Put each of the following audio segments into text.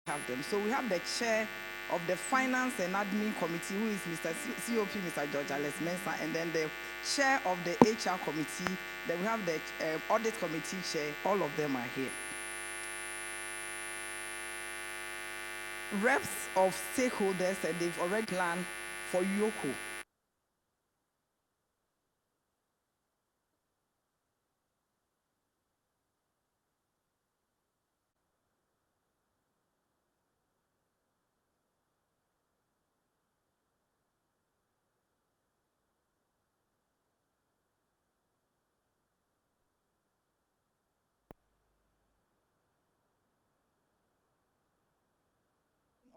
have them. So we have the chair of the Finance and Admin Committee, who is Mr. COP, Mr. George Alex Mensah, and then the chair of the HR Committee. Then we have the Audit Committee chair. All of them are here. Reps of stakeholders, and they've already planned for EOCO.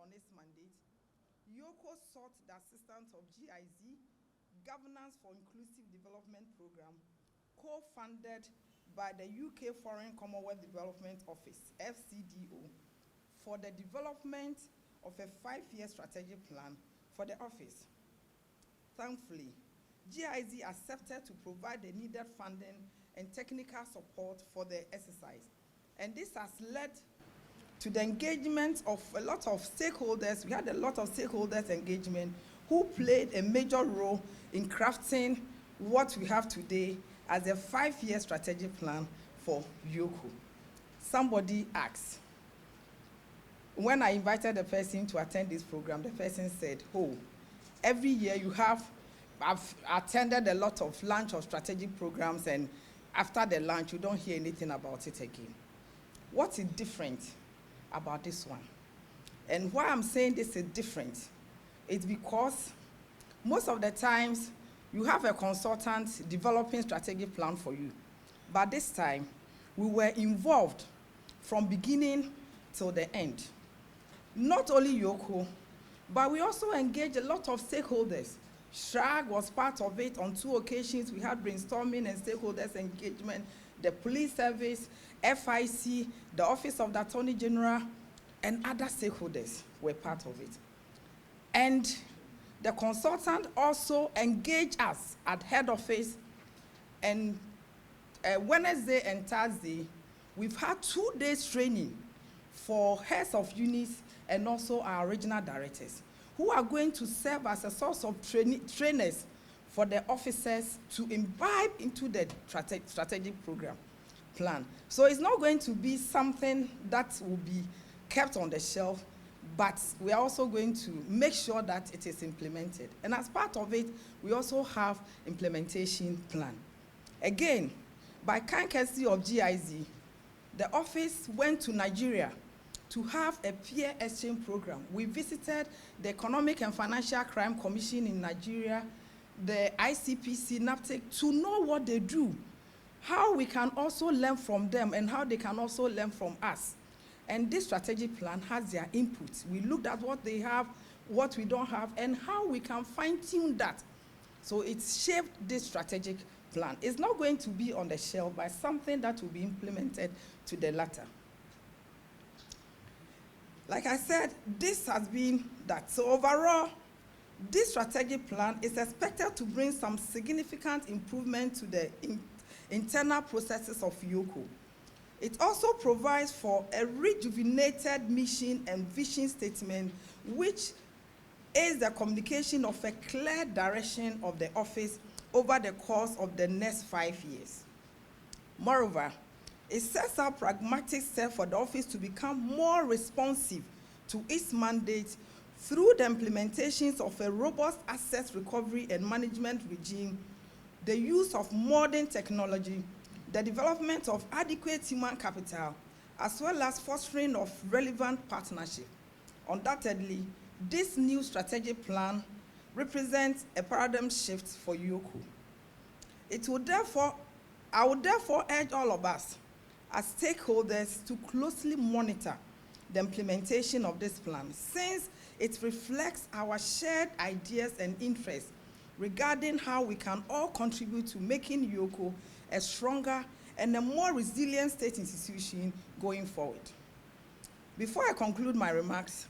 On its mandate, EOCO sought the assistance of GIZ, Governance for Inclusive Development Program, co-funded by the UK Foreign Commonwealth Development Office, FCDO, for the development of a 5-year strategic plan for the office. Thankfully, GIZ accepted to provide the needed funding and technical support for the exercise. And this has led to the engagement of a lot of stakeholders. We had a lot of stakeholders engagement who played a major role in crafting what we have today as a 5-year strategic plan for EOCO. Somebody asked, when I invited the person to attend this program, the person said, oh, every year I've attended a lot of launch of strategic programs, and after the launch, you don't hear anything about it again. What is different about this one? And why I'm saying this is different is because most of the times you have a consultant developing strategic plan for you. But this time, we were involved from beginning till the end. Not only EOCO, but we also engaged a lot of stakeholders. SHRAG was part of it. On 2 occasions, we had brainstorming and stakeholders engagement. The police service, FIC, the Office of the Attorney General, and other stakeholders were part of it. And the consultant also engaged us at head office, and Wednesday and Thursday, we've had 2 days training for heads of units and also our regional directors, who are going to serve as a source of trainers for the officers to imbibe into the strategic program plan. So it's not going to be something that will be kept on the shelf, but we are also going to make sure that it is implemented. And as part of it, we also have implementation plan. Again, by kind courtesy of GIZ, the office went to Nigeria to have a peer exchange program. We visited the Economic and Financial Crime Commission in Nigeria, the ICPC, NAPTEC, to know what they do, how we can also learn from them, and how they can also learn from us. And this strategic plan has their input. We looked at what they have, what we don't have, and how we can fine-tune that. So it's shaped this strategic plan. It's not going to be on the shelf, but something that will be implemented to the latter. Like I said, this has been that. So overall, this strategic plan is expected to bring some significant improvement to the internal processes of EOCO. It also provides for a rejuvenated mission and vision statement, which is the communication of a clear direction of the office over the course of the next 5 years. Moreover, it sets out pragmatic steps for the office to become more responsive to its mandate through the implementations of a robust asset recovery and management regime, the use of modern technology, the development of adequate human capital, as well as fostering of relevant partnership. Undoubtedly, this new strategic plan represents a paradigm shift for EOCO. I would therefore urge all of us as stakeholders to closely monitor the implementation of this plan, since it reflects our shared ideas and interests regarding how we can all contribute to making EOCO a stronger and a more resilient state institution going forward. Before I conclude my remarks,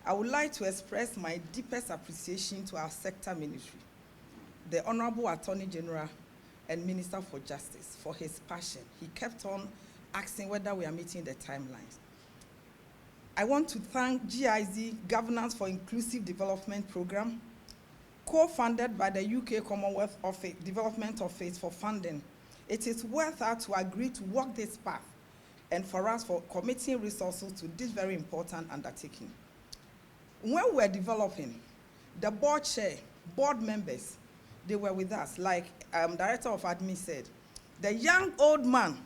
I would like to express my deepest appreciation to our sector ministry, the Honorable Attorney General and Minister for Justice, for his passion. He kept on asking whether we are meeting the timelines. I want to thank GIZ Governance for Inclusive Development Program, co-funded by the UK Commonwealth Development Office for funding. It is worth us to agree to walk this path and for us for committing resources to this very important undertaking. When we were developing, the board chair, board members, they were with us, like Director of Admin said. The young old man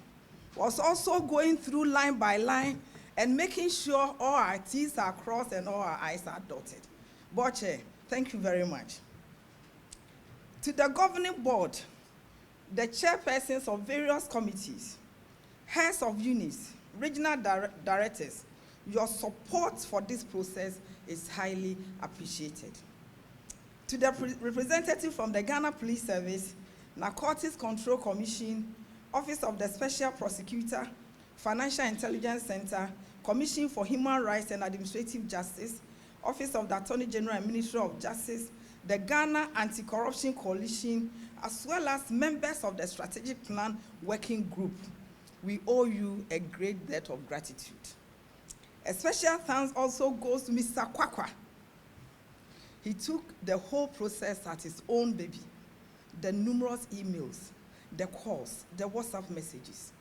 was also going through line by line and making sure all our T's are crossed and all our I's are dotted. Board chair, thank you very much. To the governing board, the chairpersons of various committees, heads of units, regional directors, your support for this process is highly appreciated. To the representative from the Ghana Police Service, Narcotics Control Commission, Office of the Special Prosecutor, Financial Intelligence Center, Commission for Human Rights and Administrative Justice, Office of the Attorney General and Ministry of Justice, the Ghana Anti-Corruption Coalition, as well as members of the Strategic Plan Working Group, we owe you a great debt of gratitude. A special thanks also goes to Mr. Kwakwa. He took the whole process at his own baby. The numerous emails, the calls, the WhatsApp messages.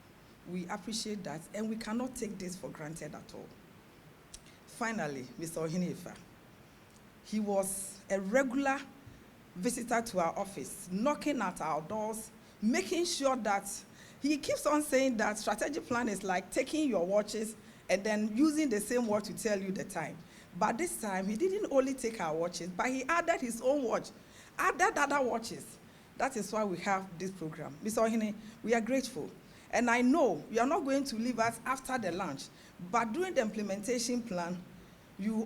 We appreciate that, and we cannot take this for granted at all. Finally, Mr. Ohinefa. He was a regular visitor to our office, knocking at our doors, making sure that he keeps on saying that strategic plan is like taking your watches and then using the same watch to tell you the time. But this time, he didn't only take our watches, but he added his own watch, added other watches. That is why we have this program. Mr. Ohine, we are grateful. And I know you are not going to leave us after the lunch, but during the implementation plan, you